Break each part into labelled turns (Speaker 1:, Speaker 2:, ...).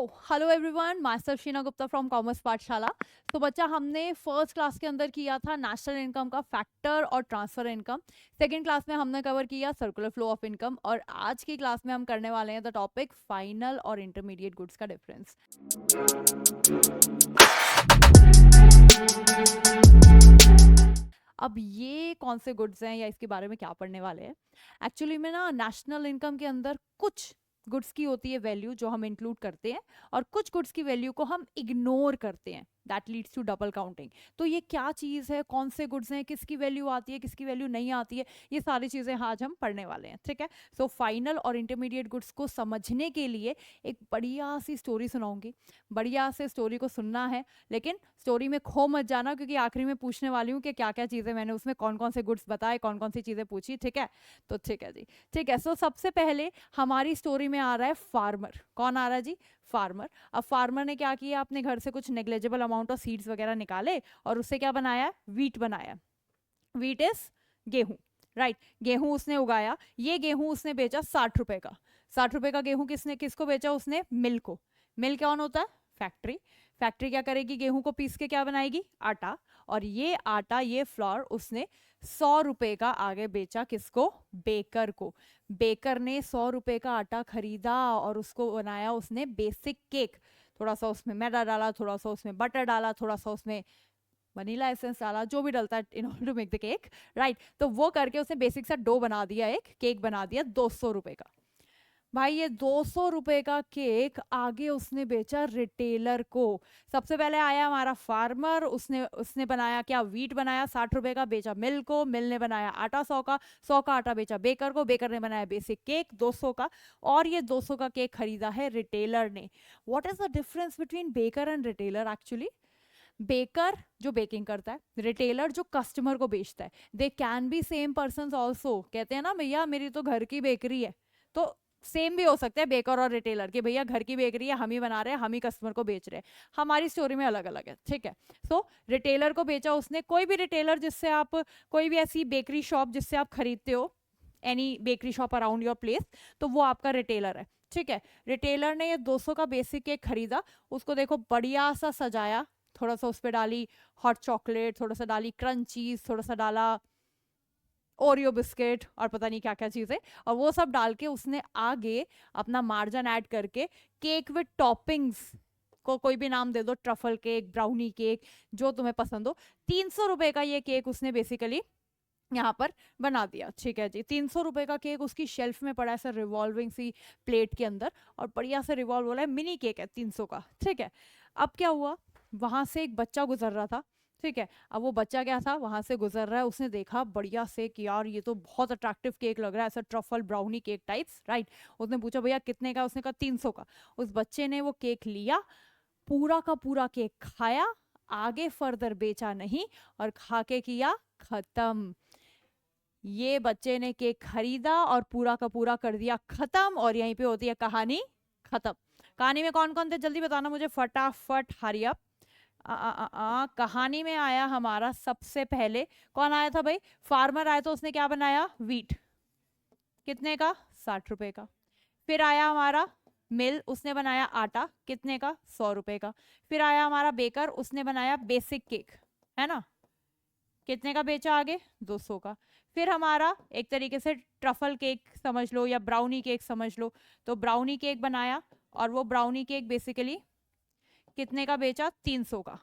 Speaker 1: Hello everyone, master Sheena Gupta from commerce पाठशाला। तो बच्चा, हमने फर्स्ट क्लास के अंदर किया था नेशनल इनकम का फैक्टर और ट्रांसफर इनकम। सेकंड क्लास में हमने कवर किया सर्कुलर फ्लो ऑफ इनकम, और आज की क्लास में हम करने वाले हैं द टॉपिक फाइनल और इंटरमीडिएट गुड्स का डिफरेंस। अब ये कौन से गुड्स हैं या इसके बारे में क्या पढ़ने वाले हैं। एक्चुअली में ना, नेशनल इनकम के अंदर कुछ गुड्स की होती है वैल्यू जो हम इंक्लूड करते हैं, और कुछ गुड्स की वैल्यू को हम इग्नोर करते हैं। That leads to double counting. तो ये क्या चीज़ है, कौन से गुड्स हैं, किसकी वैल्यू आती है, किसकी वैल्यू नहीं आती है, ये सारी चीज़ें आज हम पढ़ने वाले हैं। ठीक है। सो फाइनल और इंटरमीडिएट गुड्स को समझने के लिए एक बढ़िया सी स्टोरी सुनाऊंगी। बढ़िया से स्टोरी को सुनना है, लेकिन स्टोरी में खो मत जाना, क्योंकि आखिरी में पूछने वाली हूँ कि क्या क्या चीज़ें मैंने उसमें कौन कौन से गुड्स बताए, कौन कौन सी चीज़ें पूछी। ठीक है। तो ठीक है जी। ठीक है। सो सबसे पहले हमारी स्टोरी में आ रहा है फार्मर। कौन आ रहा है जी? फार्मर। अब फार्मर ने क्या किया, अपने घर से कुछ नेग्लेजिबल अमाउंट ऑफ सीड्स वगैरह निकाले और उससे क्या बनाया, वीट बनाया। वीट इज गेहूं, राइट। गेहूं उसने उगाया। ये गेहूं उसने बेचा 60 रुपए का। 60 रुपए का गेहूं किसको बेचा? उसने मिल को। मिल कौन होता है? फैक्ट्री। फैक्ट्री क्या करेगी, गेहूं को पीस के क्या बनाएगी? आटा। और ये आटा, ये फ्लोर उसने 100 रुपए का आगे बेचा। किसको? बेकर को। बेकर ने 100 रुपए का आटा खरीदा और उसको बनाया उसने बेसिक केक। थोड़ा सा उसमें मैदा डाला, थोड़ा सा उसमें बटर डाला, थोड़ा सा उसमें वनीला एसेंस डाला, जो भी डलता है in order to make the cake, right. तो वो करके उसने बेसिक सा डो बना दिया, एक केक बना दिया 200 रुपए का। भाई, ये 200 रुपए का केक आगे उसने बेचा रिटेलर को। सबसे पहले आया हमारा फार्मर, उसने उसने बनाया क्या, वीट बनाया 60 रुपए का, बेचा मिल को। मिल ने बनाया आटा 100 का। 100 का आटा बेचा बेकर को। बेकर ने बनाया बेसिक केक 200 का। और ये 200 का केक खरीदा है रिटेलर ने। What is the difference between baker and retailer? Actually baker जो बेकिंग करता है, रिटेलर जो कस्टमर को बेचता है। They can be same person also. कहते हैं ना, भैया मेरी तो घर की बेकरी है, तो सेम भी हो सकता है बेकर और रिटेलर कि भैया घर की बेकरी है, हम ही बना रहे हैं, हम ही कस्टमर को बेच रहे हैं। हमारी स्टोरी में अलग अलग है। ठीक है। सो रिटेलर को बेचा उसने। कोई भी रिटेलर जिससे आप, कोई भी ऐसी बेकरी शॉप जिससे आप खरीदते हो, any bakery shop around your place, तो वो आपका रिटेलर है। ठीक है। रिटेलर ने ये 200 का बेसिक केक खरीदा। उसको देखो बढ़िया सा सजाया। थोड़ा सा उस पर डाली हॉट चॉकलेट, थोड़ा सा डाली क्रंच चीज, थोड़ा सा डाला ओरियो बिस्किट और पता नहीं क्या क्या चीजें, और वो सब डाल के उसने आगे अपना मार्जिन ऐड करके केक विद टॉपिंग्स को कोई भी नाम दे दो, ट्रफल केक, ब्राउनी केक, जो तुम्हें पसंद हो। 300 रुपए का ये केक उसने बेसिकली यहाँ पर बना दिया। ठीक है जी। 300 रुपए का केक उसकी शेल्फ में पड़ा है, ऐसा रिवॉल्विंग सी प्लेट के अंदर, और बढ़िया से रिवॉल्व हो रहा है। मिनी केक है 300 का। ठीक है। अब क्या हुआ, वहां से एक बच्चा गुजर रहा था। ठीक है। अब वो बच्चा क्या था, वहां से गुजर रहा है, उसने देखा बढ़िया से कि यार ये तो बहुत अट्रैक्टिव केक लग रहा है, ऐसा truffle brownie cake types, right. उसने पूछा भैया कितने का? उसने कहा 300 का। उस बच्चे ने वो केक लिया, पूरा का पूरा केक खाया, आगे फर्दर बेचा नहीं, और खा के किया खत्म। ये बच्चे ने केक खरीदा और पूरा का पूरा कर दिया खत्म, और यहीं पे होती है कहानी खत्म। कहानी में कौन कौन थे, जल्दी बताना मुझे फटाफट, हरी अप। कहानी में आया हमारा सबसे पहले, कौन आया था भाई? फार्मर आया, तो उसने क्या बनाया, वीट। कितने का? 60 रुपए का। फिर आया हमारा मिल, उसने बनाया आटा। कितने का? 100 रुपए का। फिर आया हमारा बेकर, उसने बनाया बेसिक केक, है ना। कितने का बेचा आगे? 200 का। फिर हमारा एक तरीके से ट्रफल केक समझ लो या ब्राउनी केक समझ लो, तो ब्राउनी केक बनाया, और वो ब्राउनी केक बेसिकली कितने का बेचा? 300 का।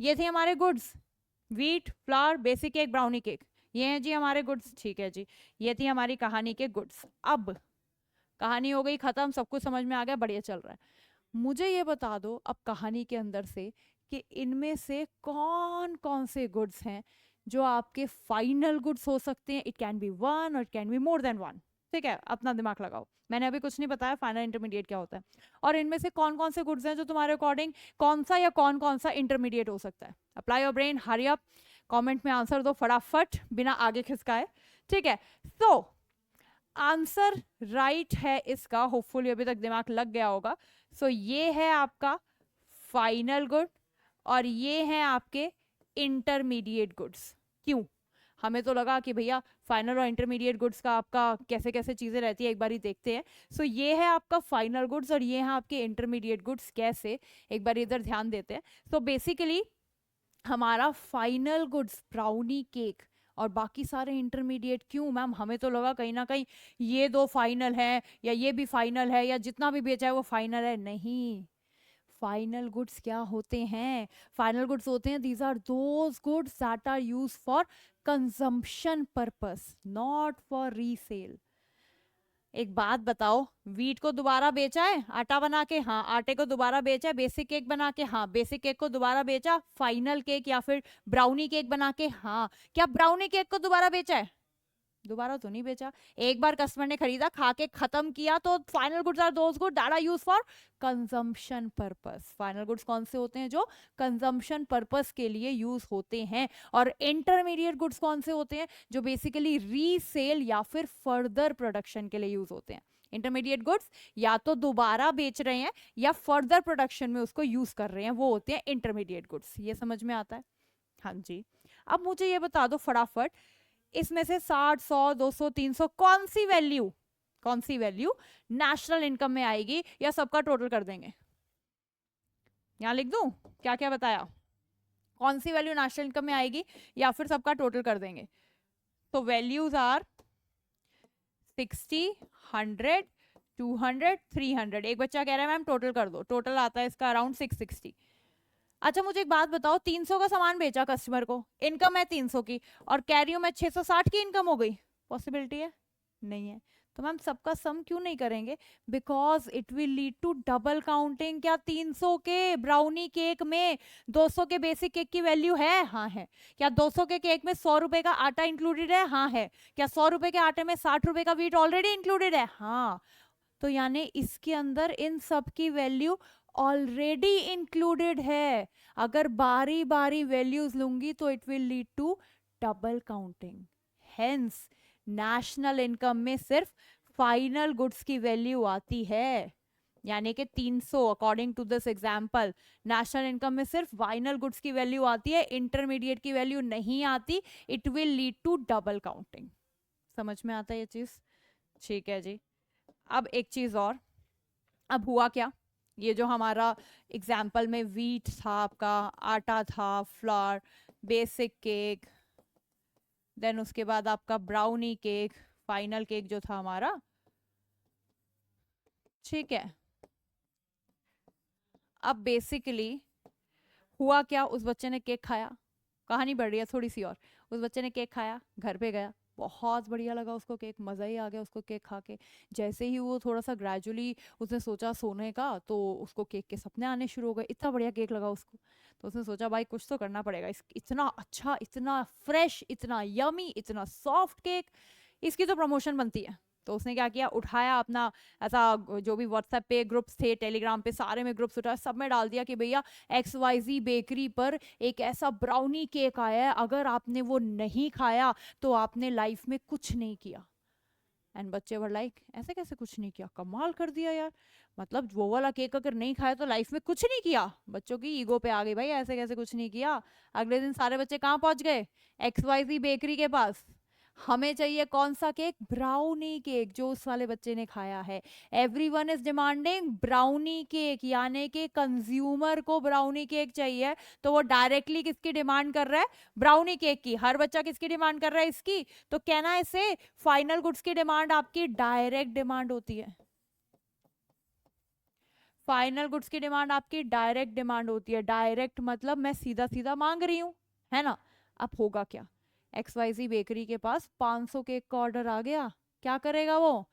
Speaker 1: ये थे हमारे goods, wheat, flower, basic cake, brownie cake. ये हैं जी हमारे गुड्स। ठीक है जी। ये थी हमारी कहानी के गुड्स। अब कहानी हो गई खत्म, सब कुछ समझ में आ गया, बढ़िया चल रहा है। मुझे ये बता दो अब कहानी के अंदर से कि इनमें से कौन कौन से गुड्स हैं जो आपके फाइनल गुड्स हो सकते हैं। इट कैन बी वन और it can be more then one. ठीक है, अपना दिमाग लगाओ। मैंने अभी कुछ नहीं बताया फाइनल इंटरमीडिएट क्या होता है, और इनमें से कौन कौन से गुड्स हैं जो तुम्हारे अकॉर्डिंग कौन सा या कौन कौन सा इंटरमीडिएट हो सकता है। Apply your brain, hurry up, comment में आंसर दो फटाफट बिना आगे खिसकाए। ठीक है। तो आंसर राइट है इसका, होपफुली अभी तक दिमाग लग गया होगा। सो ये है आपका फाइनल गुड, और ये है आपके इंटरमीडिएट गुड्स। क्यों? हमें तो लगा कि भैया फाइनल और इंटरमीडिएट गुड्स का आपका कैसे कैसे चीजें रहती है एक बार ही देखते हैं। सो ये है आपका फाइनल गुड्स और ये है आपके इंटरमीडिएट गुड्स, कैसे एक बार इधर ध्यान देते हैं। सो बेसिकली हमारा फाइनल गुड्स ब्राउनी केक और बाकी सारे इंटरमीडिएट क्यों मैम, हमें तो लगा कहीं ना कहीं ये दो फाइनल है या ये भी फाइनल है या जितना भी बेचा है वो फाइनल है। नहीं, फाइनल गुड्स क्या होते हैं? फाइनल गुड्स होते हैं, these are those goods that are use for consumption purpose, not for resale. एक बात बताओ, वीट को दोबारा बेचा है आटा बना के? हाँ। आटे को दोबारा बेचा है बेसिक केक बना के? हाँ। बेसिक केक को दोबारा बेचा फाइनल केक या फिर ब्राउनी केक बना के? हाँ। क्या ब्राउनी केक को दोबारा बेचा है? दोबारा तो नहीं बेचा। एक बार कस्टमर ने खरीदा, खा के खत्म किया, तो final goods are those good that are used for consumption purpose. Final goods कौन से होते हैं? जो कंजम्पशन पर्पस के लिए यूज होते हैं। और इंटरमीडिएट गुड्स कौन से होते हैं? जो बेसिकली रीसेल या फिर फर्दर प्रोडक्शन के लिए यूज होते हैं। इंटरमीडिएट गुड्स या तो दोबारा बेच रहे हैं या फर्दर प्रोडक्शन में उसको यूज कर रहे हैं, वो होते हैं इंटरमीडिएट गुड्स। ये समझ में आता है? हाँ जी। अब मुझे ये बता दो फटाफट, इसमें से 60, 100, 200, 300 कौन सी वैल्यू नेशनल इनकम में आएगी, या सबका टोटल कर देंगे? यहां लिख दूं क्या क्या बताया? कौन सी वैल्यू नेशनल इनकम में आएगी या फिर सबका टोटल कर देंगे? तो वैल्यूज आर 60, 100, 200, 300। एक बच्चा कह रहा है मैम टोटल कर दो, टोटल आता है इसका अराउंड 660। अच्छा मुझे एक बात बताओ, 300 का सामान बेचा कस्टमर को, इनकम है 300 की, और कैरियो में 660 की इनकम हो गई, पॉसिबिलिटी है? नहीं है। तो मैम सबका सम क्यों नहीं करेंगे? Because it will lead to double counting. क्या 300 के ब्राउनी केक में 200 के बेसिक केक की वैल्यू है? हाँ है। क्या 200 के केक में 100 रुपए का आटा इंक्लूडेड है? हाँ है। क्या 100 रुपए के आटे में 60 रुपए का वीट ऑलरेडी इंक्लूडेड है? हाँ। तो यानी इसके अंदर इन सब की वैल्यू ऑलरेडी इंक्लूडेड है। अगर बारी बारी वैल्यूज लूंगी तो it will lead to double counting. Hence national income में सिर्फ फाइनल गुड्स की वैल्यू आती है, यानी कि 300 according to this example national income में सिर्फ फाइनल गुड्स की वैल्यू आती है, इंटरमीडिएट की वैल्यू नहीं आती। It will lead to double counting. समझ में आता है ये चीज? ठीक है जी। अब एक चीज और, अब हुआ क्या, ये जो हमारा एग्जाम्पल में वीट था, आपका आटा था, फ्लावर, बेसिक केक, देन उसके बाद आपका ब्राउनी केक, फाइनल केक जो था हमारा, ठीक है। अब बेसिकली हुआ क्या, उस बच्चे ने केक खाया, कहानी बढ़ रही है थोड़ी सी और। उस बच्चे ने केक खाया, घर पे गया, बहुत बढ़िया लगा उसको केक, मज़ा ही आ गया उसको केक खा के। जैसे ही वो थोड़ा सा ग्रेजुअली उसने सोचा सोने का, तो उसको केक के सपने आने शुरू हो गए, इतना बढ़िया केक लगा उसको। तो उसने सोचा भाई कुछ तो करना पड़ेगा, इतना अच्छा, इतना फ्रेश, इतना यमी, इतना सॉफ्ट केक, इसकी तो प्रमोशन बनती है। तो उसने क्या किया, उठाया अपना ऐसा जो भी व्हाट्सएप पे ग्रुप्स थे, टेलीग्राम पे, सारे में ग्रुप्स उठाया, सब में डाल दिया कि भैया XYZ बेकरी पर एक ऐसा ब्राउनी केक आया है, अगर आपने वो नहीं खाया तो आपने लाइफ में कुछ नहीं किया। एंड बच्चे वर लाइक ऐसे कैसे कुछ नहीं किया, कमाल कर दिया यार, मतलब वो वाला केक अगर नहीं खाया तो लाइफ में कुछ नहीं किया। बच्चों की ईगो पे आ गई भाई, ऐसे कैसे कुछ नहीं किया। अगले दिन सारे बच्चे कहाँ पहुंच गए? XYZ बेकरी के पास। हमें चाहिए कौन सा केक? ब्राउनी केक, जो उस वाले बच्चे ने खाया है। Everyone is demanding brownie cake, यानी कि कंज्यूमर को ब्राउनी केक चाहिए, तो वो डायरेक्टली किसकी डिमांड कर रहा है? ब्राउनी केक की। हर बच्चा किसकी डिमांड कर रहा है? इसकी। तो कहना है इसे फाइनल गुड्स की डिमांड आपकी डायरेक्ट डिमांड होती है। फाइनल गुड्स की डिमांड आपकी डायरेक्ट डिमांड होती है। डायरेक्ट मतलब मैं सीधा सीधा मांग रही हूं, है ना। अब होगा क्या, XYZ बेकरी के पास 500 केक का ऑर्डर आ गया, क्या करेगा वो?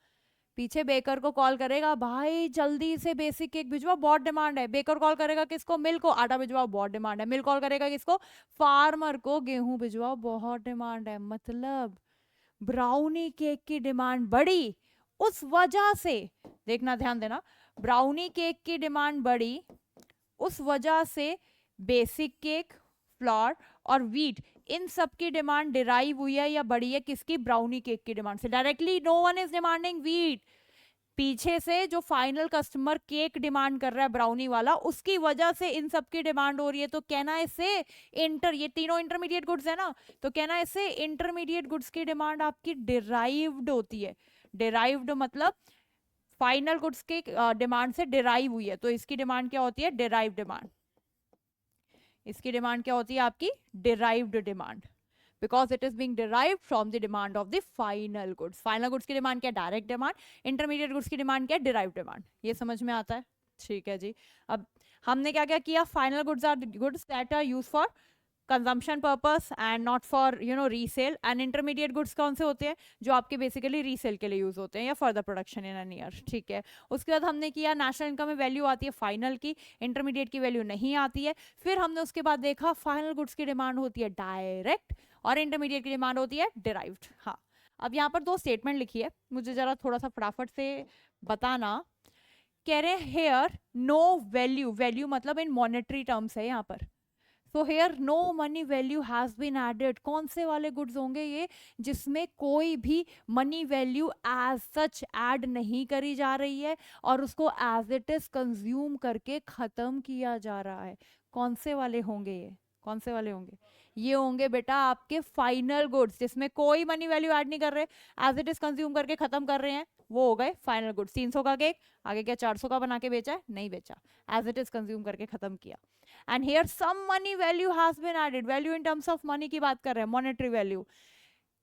Speaker 1: पीछे बेकर को कॉल करेगा, भाई जल्दी से बेसिक केक भिजवाओ, बहुत डिमांड है। बेकर कॉल करेगा किसको? मिल को, आटा भिजवाओ, बहुत डिमांड है। मिल कॉल करेगा किसको? फार्मर को, गेहूं भिजवाओ, बहुत डिमांड है। मतलब ब्राउनी केक की डिमांड बढ़ी, उस वजह से, देखना ध्यान देना, ब्राउनी केक की डिमांड बढ़ी, उस वजह से बेसिक केक, फ्लोर और वीट, इन सब की डिमांड डिराइव हुई है या बढ़ी है? किसकी? ब्राउनी केक की डिमांड से directly. No one is demanding wheat, पीछे से जो फाइनल कस्टमर केक डिमांड कर रहा है ब्राउनी वाला, उसकी वजह से इन सब की डिमांड हो रही है। तो कहना है इससे ये तीनों इंटरमीडिएट गुड्स है ना, तो कहना है इससे इंटरमीडिएट गुड्स की डिमांड आपकी डिराइव्ड होती है। डिराइव्ड मतलब फाइनल गुड्स के डिमांड से डिराइव हुई है, तो इसकी डिमांड क्या होती है? Derive demand. इसकी डिमांड क्या होती है? आपकी derived demand, because it is being derived from the demand of the final goods. Final goods की डिमांड क्या है? Direct demand. इंटरमीडिएट गुड्स की डिमांड क्या है? Derived demand. ये समझ में आता है? ठीक है जी। अब हमने क्या क्या किया? Final goods are goods that are used for consumption purpose and not for resale. And intermediate goods कौन से होते हैं? जो आपके बेसिकली रीसेल के लिए यूज होते हैं या further production in an year. ठीक है। उसके बाद हमने किया नेशनल इनकम में वैल्यू आती है फाइनल की, इंटरमीडिएट की वैल्यू नहीं आती है। फिर हमने उसके बाद देखा फाइनल गुड्स की डिमांड होती है डायरेक्ट और इंटरमीडिएट की डिमांड होती है डिराइव्ड। हाँ, अब यहाँ पर दो स्टेटमेंट लिखी है, मुझे जरा थोड़ा सा फटाफट से बताना। कह रहे हैं हेयर नो वैल्यू, वैल्यू मतलब इन मॉनेटरी टर्म्स है यहाँ पर। So here no money value has been added. कौन से वाले गुड्स होंगे ये? जिसमें कोई भी money value as such add नहीं करी जा रही है और उसको एज इट इज कंज्यूम करके खत्म किया जा रहा है। कौन से वाले होंगे ये? कौन से वाले होंगे? ये होंगे बेटा आपके फाइनल गुड्स, जिसमें कोई मनी वैल्यू ऐड नहीं कर रहे, एज इट इज कंज्यूम करके खत्म कर रहे हैं, वो हो गए फाइनल गुड्स। 300 का केक आगे क्या 400 का बना के बेचा है? नहीं बेचा, एज इट इज कंज्यूम करके खत्म किया। And here some money value has been added. Value in terms of money की बात कर रहे हैं, monetary value.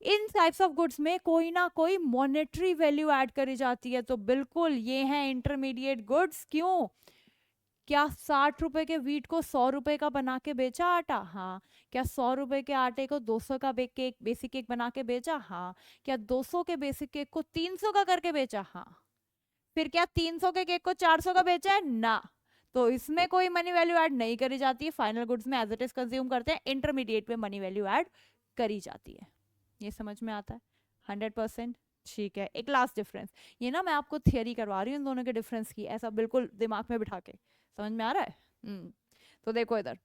Speaker 1: In types of goods में कोई ना कोई मॉनेटरी वैल्यू ऐड करी जाती है, तो बिल्कुल ये है इंटरमीडिएट गुड्स। क्यों? क्या 60 रुपए के वीट को 100 रुपए का बना के बेचा आटा? हाँ। क्या 100 रुपए के आटे को 200 का केक बेसिक केक बना के बेचा? हाँ। क्या 200 के बेसिक केक को 300 का करके बेचा? हाँ। फिर क्या 300 के केक को 400 का बेचा है? ना। तो इसमें कोई मनी वैल्यू ऐड नहीं करी जाती है। फाइनल गुड्स में एज इट इज कंज्यूम करते हैं, इंटरमीडिएट में मनी वैल्यू ऐड करी जाती है। ये समझ में आता है? 100%। ठीक है। एक लास्ट डिफरेंस, ये ना मैं आपको थियरी करवा रही हूँ इन दोनों के डिफरेंस की, ऐसा बिल्कुल दिमाग में बिठा के। समझ में आ रहा है? तो देखो इधर,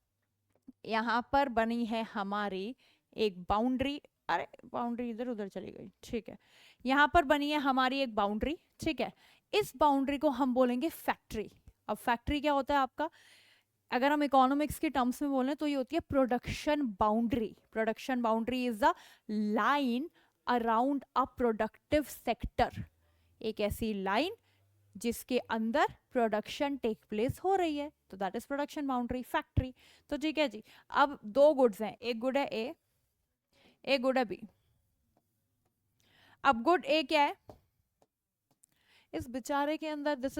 Speaker 1: यहाँ पर बनी है हमारी एक बाउंड्री। अरे बाउंड्री इधर उधर चली गई। ठीक है। यहाँ पर बनी है हमारी एक बाउंड्री। ठीक है। इस बाउंड्री को हम बोलेंगे फैक्ट्री। अब फैक्ट्री क्या होता है आपका? अगर हम इकोनॉमिक्स के टर्म्स में बोलें तो ये होती है production boundary. Production boundary is the line around a productive sector. एक ऐसी लाइन जिसके अंदर प्रोडक्शन टेक प्लेस हो रही है, तो that is production boundary, factory. तो ठीक है जी। अब दो गुड्स हैं, एक गुड है ए, एक गुड है बी। अब गुड ए क्या है? इस बेचारे के अंदर this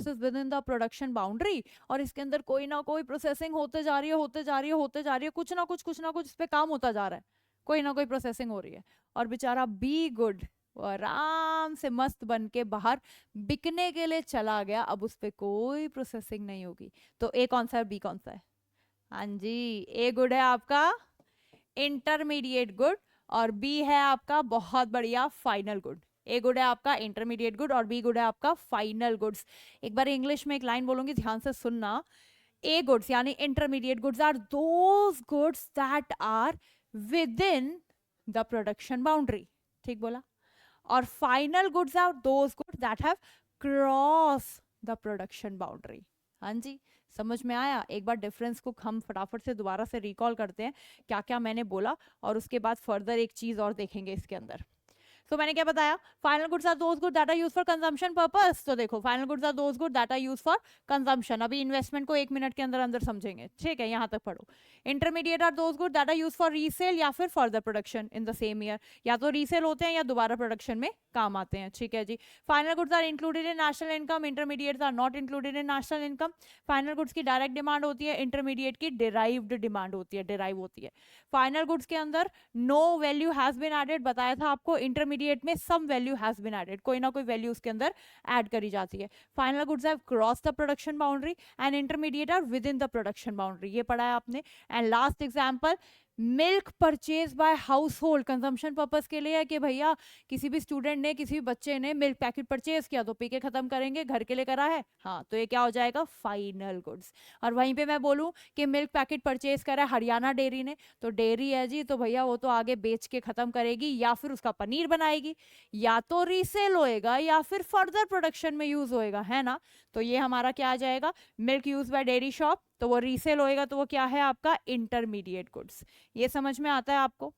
Speaker 1: is with in the production boundary, और इसके अंदर कोई ना कोई प्रोसेसिंग होते जा रही है, होते जा रही है, होते जा रही है, कुछ ना कुछ इस पे काम होता जा रहा है, कोई ना कोई प्रोसेसिंग हो रही है। और बेचारा बी गुड वो आराम से मस्त बन के बाहर बिकने के लिए चला गया, अब उस पर कोई प्रोसेसिंग नहीं होगी। तो ए कौन सा है, बी कौन सा है? हाँ जी, ए गुड है आपका इंटरमीडिएट गुड और बी है आपका बहुत बढ़िया फाइनल गुड। ए गुड है आपका इंटरमीडिएट गुड और बी गुड है आपका फाइनल गुड्स। एक बार इंग्लिश में एक लाइन बोलूंगी, ध्यान से सुनना। ए गुड्स यानी intermediate goods are those goods that are within the production boundary. ठीक बोला? और final goods are those goods that have cross the production boundary. हाँ जी, समझ में आया? एक बार डिफरेंस को हम फटाफट से दोबारा से रिकॉल करते हैं, क्या क्या मैंने बोला, और उसके बाद फर्दर एक चीज और देखेंगे इसके अंदर। तो मैंने क्या बताया? Final goods are those good that are use for consumption purpose. तो देखो, final goods are those good that are use for consumption. अभी इन्वेस्टमेंट को 1 मिनट के अंदर अंदर समझेंगे। ठीक है, यहाँ तक पढ़ो। Intermediate are those good that are use for resale या फिर further production in the same year. या तो रीसेल होते हैं या दोबारा प्रोडक्शन में काम आते हैं। ठीक है जी। Final goods are included in national income, intermediate are not included in national income. Final goods की डायरेक्ट डिमांड होती है, इंटरमीडिएट की डिराइव्ड डिमांड होती है, डिराइव होती है। फाइनल गुड्स के अंदर no value has been added, बताया था आपको। इंटरमीडिएट में some value has been added, कोई ना कोई वैल्यू उसके अंदर ऐड करी जाती है। Final goods have cross the production boundary and intermediate are within the production boundary. ये पढ़ा है आपने। And last example, milk purchase by household consumption purpose के लिए है कि भैया किसी भी स्टूडेंट ने, किसी भी बच्चे ने मिल्क पैकेट परचेज किया तो पी के खत्म करेंगे, घर के लिए करा है, हाँ, तो ये क्या हो जाएगा, फाइनल गुड्स। और वहीं पे मैं बोलूं कि मिल्क पैकेट परचेज करा है हरियाणा डेयरी ने, तो डेयरी है जी, तो भैया वो तो आगे बेच के खत्म करेगी या फिर उसका पनीर बनाएगी, या तो रीसेल होएगा या फिर फर्दर प्रोडक्शन में यूज होएगा, है ना। तो ये हमारा क्या आ जाएगा, milk use by dairy shop, तो वो रीसेल होएगा, तो वो क्या है आपका इंटरमीडिएट गुड्स। ये समझ में आता है आपको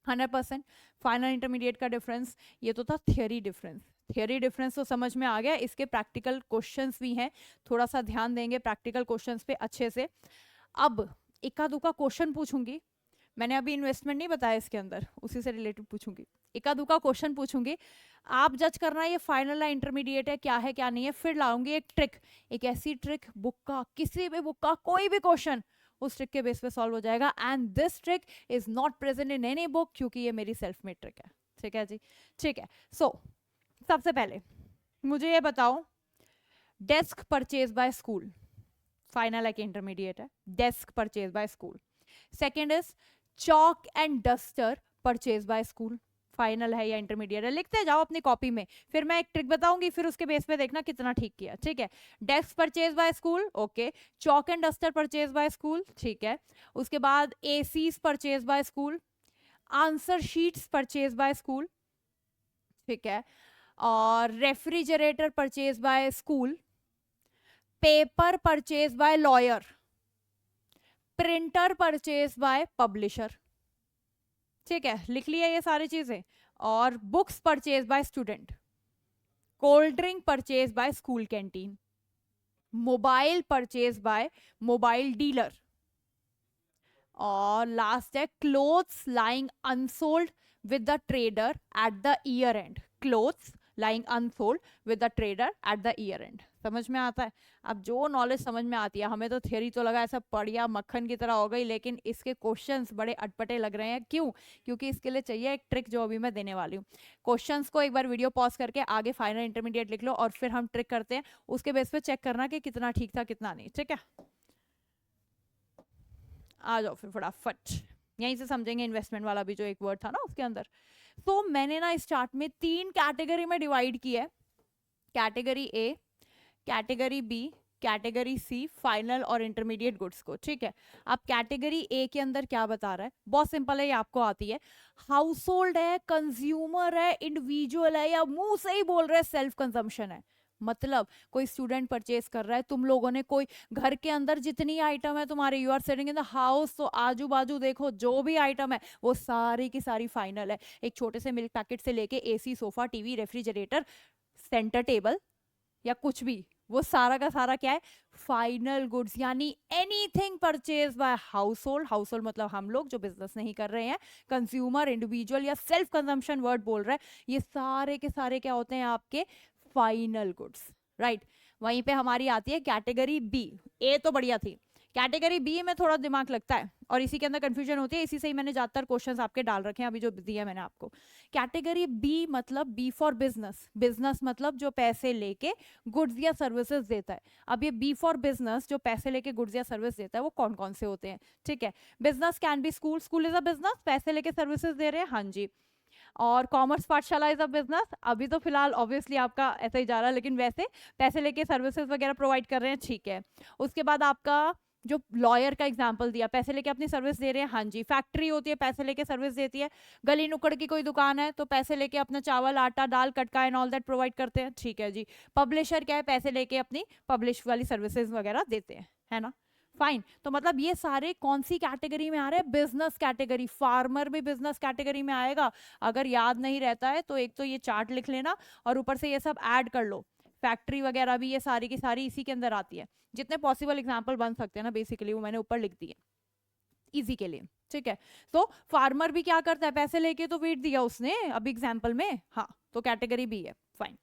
Speaker 1: 100%। फाइनल इंटरमीडिएट का डिफरेंस, ये तो था थियरी डिफरेंस। थियरी डिफरेंस तो समझ में आ गया, इसके प्रैक्टिकल क्वेश्चंस भी हैं, थोड़ा सा ध्यान देंगे प्रैक्टिकल क्वेश्चंस पे अच्छे से। अब इक्का दुक्का क्वेश्चन पूछूंगी, मैंने अभी इन्वेस्टमेंट नहीं बताया इसके अंदर, उसी से रिलेटेड पूछूंगी, इक्का दुक्का क्वेश्चन पूछूंगी, आप जज करना ये फाइनल है इंटरमीडिएट है क्या नहीं है। फिर लाऊंगी एक ट्रिक, एक ऐसी ट्रिक बुक का, किसी भी बुक का कोई भी क्वेश्चन उस ट्रिक के बेस पे सॉल्व हो जाएगा। And this trick is not present in any book, क्योंकि ये मेरी सेल्फ मेड ट्रिक है। ठीक है जी, ठीक है। सो सबसे पहले मुझे ये बताओ, desk purchase by school, final है कि इंटरमीडिएट है, desk purchase by school. Second is chalk and duster purchase by school, final है या इंटरमीडिएट है, लिखते जाओ अपनी कॉपी में, फिर मैं एक ट्रिक बताऊंगी, फिर उसके बेस पे देखना कितना ठीक किया। ठीक है, desk purchase by school, okay, chalk and duster purchase by school, ठीक है, उसके बाद ACs purchase by school, answer sheets purchase by school, ठीक है, और refrigerator purchase by school, paper purchase by lawyer, printer purchase by publisher, ठीक है, लिख लिया ये सारी चीजें, और books purchase by student, cold drink purchase by school canteen, mobile purchase by mobile dealer, और लास्ट है clothes lying unsold with the trader at the year and, clothes lying unsold with the trader at the year and. समझ में आता है। अब जो knowledge समझ में आती है, हमें तो थियरी तो लगा ऐसा बढ़िया मक्खन की तरह हो गई, लेकिन इसके क्वेश्चंस बड़े अटपटे लग रहे हैं। क्यों? क्योंकि इसके लिए चाहिए एक ट्रिक जो अभी मैं देने वाली हूँ। क्वेश्चंस को एक बार वीडियो पॉज करके आगे फाइनल इंटरमीडिएट लिख लो, और फिर हम ट्रिक करते हैं, उसके बेस पे चेक करना कि कितना ठीक था कितना नहीं। ठीक है, आ जाओ फिर फटाफट, यहीं से समझेंगे इन्वेस्टमेंट वाला भी जो एक वर्ड था ना उसके अंदर। तो मैंने ना स्टार्ट में 3 कैटेगरी में डिवाइड किया है, category A, category B, category C, final और इंटरमीडिएट गुड्स को। ठीक है, अब कैटेगरी ए के अंदर क्या बता रहा है, बहुत सिंपल है, ये आपको आती है। हाउस होल्ड है, कंज्यूमर है, इंडिविजुअल है, या मुंह से ही बोल रहे हैं सेल्फ कंजम्पशन है। मतलब कोई स्टूडेंट परचेज कर रहा है, तुम लोगों ने कोई घर के अंदर जितनी आइटम है तुम्हारे, you are sitting in the house, तो आजू बाजू देखो जो भी आइटम है वो सारी की सारी फाइनल है। एक छोटे से मिल्क पैकेट से लेके AC, sofa, TV, refrigerator, centre table या कुछ भी, वो सारा का सारा क्या है, फाइनल गुड्स। यानी anything purchase by household, house hold मतलब हम लोग जो बिजनेस नहीं कर रहे हैं, कंज्यूमर, इंडिविजुअल या सेल्फ कंजम्पशन वर्ड बोल रहा है, ये सारे के सारे क्या होते हैं आपके फाइनल गुड्स, राइट। वहीं पे हमारी आती है कैटेगरी बी। ए तो बढ़िया थी, कैटेगरी बी में थोड़ा दिमाग लगता है और इसी के अंदर कंफ्यूजन होती है, इसी से ही मैंने ज्यादातर क्वेश्चंस आपके डाल रखे हैं अभी जो दिया मैंने आपको। कैटेगरी बी मतलब बी फॉर बिजनेस, बिजनेस मतलब जो पैसे लेके गुड्स या सर्विसेज देता है। अब ये बी फॉर बिजनेस जो पैसे लेके गुड्स या सर्विस देता है वो कौन कौन से होते हैं? ठीक है, business can be school, school is a business, पैसे लेके सर्विसेज दे रहे हैं, हाँ जी। और कॉमर्स पाठशाला इज अ बिजनेस, अभी तो फिलहाल ऑब्वियसली आपका ऐसा ही जा रहा है, लेकिन वैसे पैसे लेके सर्विसेज वगैरह प्रोवाइड कर रहे हैं, ठीक है। उसके बाद आपका जो लॉयर का एग्जांपल दिया, पैसे लेके अपनी सर्विस दे रहे हैं, हाँ जी। फैक्ट्री होती है, पैसे लेके सर्विस देती है। गली नुक्कड़ की कोई दुकान है तो पैसे लेके अपना चावल, आटा, दाल, कटका एंड ऑल दैट प्रोवाइड करते हैं, ठीक है जी। पब्लिशर क्या है, पैसे लेके अपनी पब्लिश वाली सर्विसेज वगैरह देते हैं, है ना, फाइन। तो मतलब ये सारे कौन सी कैटेगरी में आ रहे हैं? Business category. फार्मर भी बिजनेस कैटेगरी में आएगा। अगर याद नहीं रहता है तो एक तो ये चार्ट लिख लेना और ऊपर से ये सब ऐड कर लो। फैक्ट्री वगैरह भी ये सारी की सारी इसी के अंदर आती है। जितने पॉसिबल एग्जाम्पल बन सकते हैं ना बेसिकली वो मैंने ऊपर लिख दिए इजी के लिए, ठीक है। तो फार्मर भी क्या करता है, पैसे लेके तो वेट दिया उसने अब एग्जाम्पल में, हाँ, तो कैटेगरी बी है, फाइन।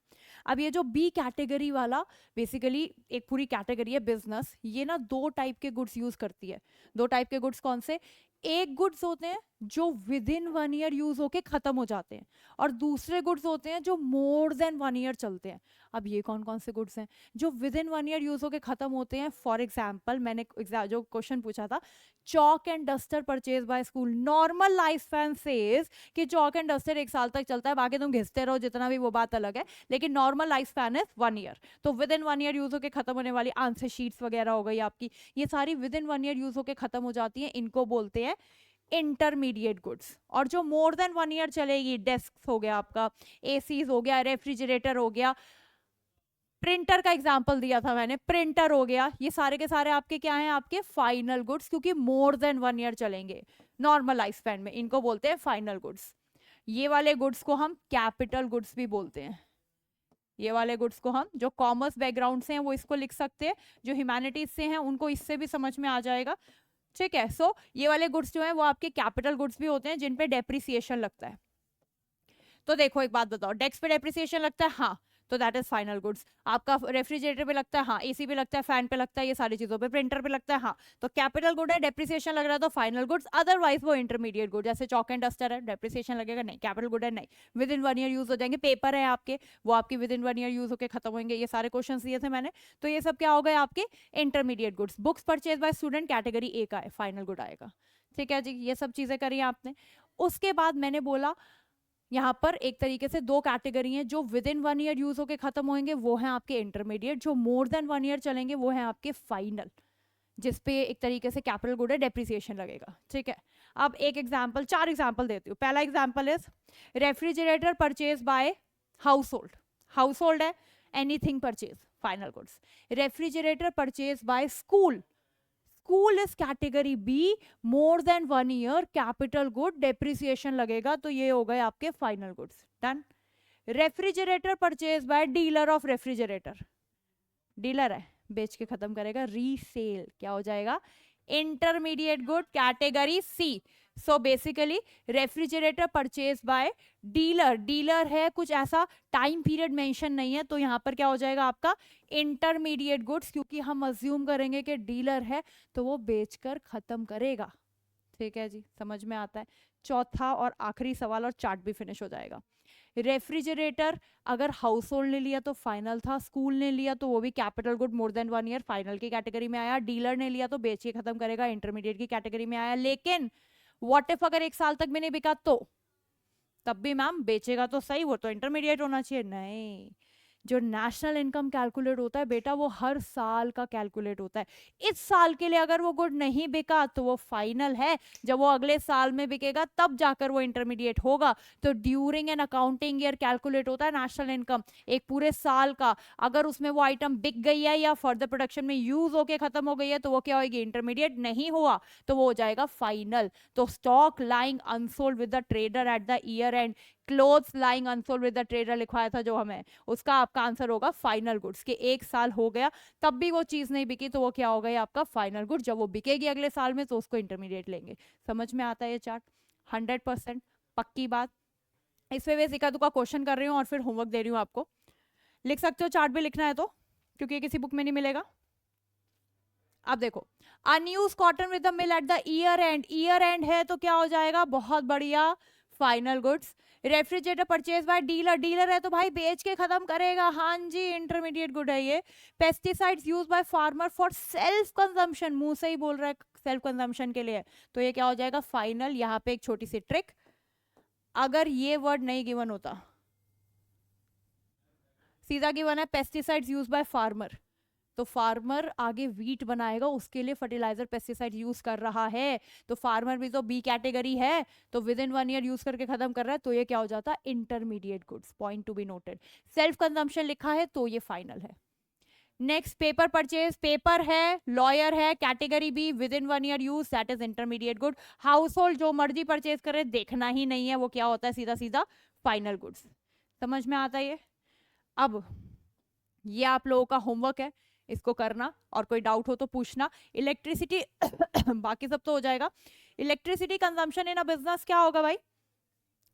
Speaker 1: अब ये जो बी कैटेगरी वाला बेसिकली एक पूरी कैटेगरी है बिजनेस, ये ना 2 टाइप के गुड्स यूज करती है। 2 टाइप के गुड्स कौन से? एक गुड्स होते हैं जो विद इन 1 ईयर यूज होके खत्म हो जाते हैं, और दूसरे गुड्स होते हैं जो मोर देन 1 ईयर चलते हैं। अब ये कौन कौन से गुड्स हैं जो विद इन 1 ईयर यूज होके खत्म होते हैं? फॉर एग्जाम्पल, मैंने जो क्वेश्चन पूछा था, chalk and duster purchase by school, normal life span says कि चॉक एंड डस्टर 1 साल तक चलता है, बाकी तुम घिसते रहो जितना भी, वो बात अलग है, लेकिन normal life span is 1 year. तो विद इन 1 ईयर यूज होके खत्म होने वाली आंसर शीट्स वगैरह हो गई आपकी, ये सारी विद इन 1 ईयर यूज होके खत्म हो जाती है, इनको बोलते हैं इंटरमीडिएट गुड्स। और जो मोर देन 1 ईयर चलेगी, डेस्क हो गया आपका, एसीज हो गया, रेफ्रिजरेटर हो गया, प्रिंटर का एग्जांपल दिया था मैंने, प्रिंटर हो गया, ये सारे के सारे आपके क्या हैं? आपके फाइनल गुड्स, क्योंकि मोर देन 1 ईयर चलेंगे नॉर्मल लाइफ स्पैन में, इनको बोलते हैं फाइनल गुड्स। ये वाले गुड्स को हम कैपिटल गुड्स भी बोलते हैं। ये वाले गुड्स को हम, जो कॉमर्स बैकग्राउंड से हैं वो इसको लिख सकते हैं, जो ह्यूमैनिटीज से हैं उनको इससे भी समझ में आ जाएगा, ठीक है। सो ये वाले गुड्स जो हैं वो आपके कैपिटल गुड्स भी होते हैं जिन पे डेप्रिसिएशन लगता है। तो देखो एक बात बताओ, डेस्क पे डेप्रिसिएशन लगता है, हाँ, तो दैट इज फाइनल गुड्स। आपका रेफ्रिजरेटर पे लगता है, हाँ, एसी पे लगता है, फैन पे लगता है, ये सारी चीजों पे, प्रिंटर पे लगता है, हाँ, तो कैपिटल गुड है, डेप्रिसिएशन लग रहा है तो फाइनल गुड्स। अदरवाइज वो इंटरमीडिएट गुड, जैसे चॉक एंड डस्टर है, डेप्रिसिएशन लगेगा नहीं, कैपिटल गुड है नहीं, विद इन 1 ईयर यूज हो जाएंगे। पेपर है आपके, वो आपके विद इन 1 ईयर यूज होकर खत्म होंगे। ये सारे क्वेश्चन दिए थे मैंने, तो ये सब क्या हो गए आपके intermediate goods. Books purchase by student category A का है, फाइनल गुड आएगा, ठीक है जी। ये सब चीजें करी आपने। उसके बाद मैंने बोला यहाँ पर एक तरीके से दो कैटेगरी हैं, जो विद इन 1 ईयर यूज होके खत्म होंगे वो हैं आपके इंटरमीडिएट, जो मोर देन 1 ईयर चलेंगे वो हैं आपके फाइनल, जिसपे एक तरीके से कैपिटल गुड है, डेप्रिसिएशन लगेगा, ठीक है। अब एक एग्जांपल, 4 एग्जांपल देती हूँ। पहला example is refrigerator purchase by household, household है, anything purchase, final goods. Refrigerator purchase by school, school is category B, more than 1 year, capital good, depreciation लगेगा, तो ये हो गए आपके final goods, done. Refrigerator purchase by dealer of refrigerator, dealer है, बेच के खत्म करेगा, रीसेल, क्या हो जाएगा? Intermediate good, category C. So basically refrigerator purchase by dealer, dealer है, कुछ ऐसा टाइम पीरियड मेंशन नहीं है, तो यहाँ पर क्या हो जाएगा आपका इंटरमीडिएट गुड्स, क्योंकि हम अज्यूम करेंगे कि डीलर है तो वो बेचकर खत्म करेगा, ठीक है जी, समझ में आता है। चौथा और आखिरी सवाल और चार्ट भी फिनिश हो जाएगा। रेफ्रिजरेटर अगर हाउस होल्ड ने लिया तो फाइनल था, स्कूल ने लिया तो वो भी capital good more than 1 year, final की कैटेगरी में आया, डीलर ने लिया तो बेच के खत्म करेगा, इंटरमीडिएट की कैटेगरी में आया। लेकिन व्हाट इफ अगर 1 साल तक भी नहीं बिका तो? तब भी मैम बेचेगा तो सही, वो तो इंटरमीडिएट होना चाहिए। नहीं, जो नेशनल इनकम कैलकुलेट होता है बेटा वो हर साल का कैलकुलेट होता है। इस साल के लिए अगर वो गुड नहीं बिका तो वो फाइनल है, जब वो अगले साल में बिकेगा तब जाकर वो इंटरमीडिएट होगा। तो during an accounting year calculate होता है नेशनल इनकम, एक पूरे साल का। अगर उसमें वो आइटम बिक गई है या फर्दर प्रोडक्शन में यूज होके खत्म हो गई है तो वो क्या होगी? इंटरमीडिएट। नहीं हुआ तो वो हो जाएगा फाइनल। तो stock lying unsold with the trader at the year and, clothes lying unsold with the trader लिखवाया था जो हमें, उसका आपका आंसर होगा फाइनल गुड्स। के 1 साल हो गया तब भी वो चीज नहीं बिकी तो वो क्या हो गया आपका फाइनल गुड। जब वो बिकेगी अगले साल में तो उसको इंटरमीडिएट लेंगे। समझ में आता है ये चार्ट? 100% पक्की बात। इस पे बेसिक का क्वेश्चन कर रही हूँ और फिर होमवर्क दे रही हूँ आपको। लिख सकते हो चार्ट भी लिखना है तो, क्योंकि ये किसी बुक में नहीं मिलेगा। अब देखो, unused cotton with the mill at the year and, year and है तो क्या हो जाएगा? बहुत बढ़िया, final goods. Refrigerator purchase by dealer, dealer है तो भाई बेच के खत्म करेगा, हाँ जी, इंटरमीडिएट गुड है ये। Pesticides use by farmer for self consumption, मुंह से ही बोल रहा है सेल्फ कंजम्पशन के लिए, तो ये क्या हो जाएगा? फाइनल। यहाँ पे एक छोटी सी ट्रिक, अगर ये वर्ड नहीं गिवन होता, सीधा गिवन है पेस्टिसाइड्स यूज बाय फार्मर, तो फार्मर आगे वीट बनाएगा उसके लिए फर्टिलाइजर पेस्टिसाइड यूज कर रहा है, तो फार्मर भी तो बी कैटेगरी है, तो विद इन 1 ईयर यूज करके खत्म कर रहा है, तो ये क्या हो जाता? Intermediate goods. Point to be noted. Self consumption लिखा है तो ये फाइनल है। नेक्स्ट, पेपर परचेज, पेपर है, लॉयर है, category B, within 1 year use, that is intermediate good. Household जो मर्जी परचेज करे, देखना ही नहीं है, वो क्या होता है? सीधा सीधा फाइनल गुड्स। समझ में आता है ये? अब ये आप लोगों का होमवर्क है, इसको करना, और कोई डाउट हो तो पूछना। इलेक्ट्रिसिटी बाकी सब तो हो जाएगा। Electricity consumption in a business क्या होगा भाई?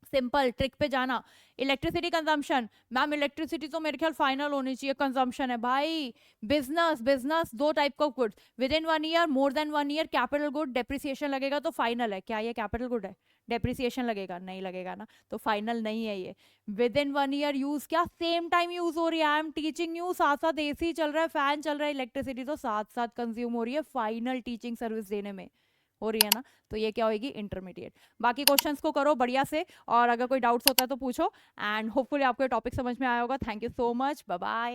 Speaker 1: सिंपल ट्रिक पे जाना। इलेक्ट्रिसिटी कंजम्पशन, मैम इलेक्ट्रिसिटी तो मेरे ख्याल फाइनल होनी चाहिए, कंजम्पशन है भाई। बिजनेस, बिजनेस दो टाइप का goods, with in 1 year, more than 1 year, capital good, depreciation लगेगा तो फाइनल है। क्या ये कैपिटल गुड है? डेप्रिसिएशन लगेगा? नहीं लगेगा ना, तो फाइनल नहीं है ये। विद इन 1 ईयर यूज, क्या सेम टाइम यूज हो रही है, आई एम टीचिंग यू, साथ साथ एसी चल रहा है, फैन चल रहा है, इलेक्ट्रिसिटी तो साथ साथ कंज्यूम हो रही है फाइनल टीचिंग सर्विस देने में, हो रही है ना, तो ये क्या होगी? इंटरमीडिएट। बाकी क्वेश्चंस को करो बढ़िया से, और अगर कोई डाउट्स होता है तो पूछो, एंड होपफुली आपको ये टॉपिक समझ में आया होगा। Thank you so much, bye bye.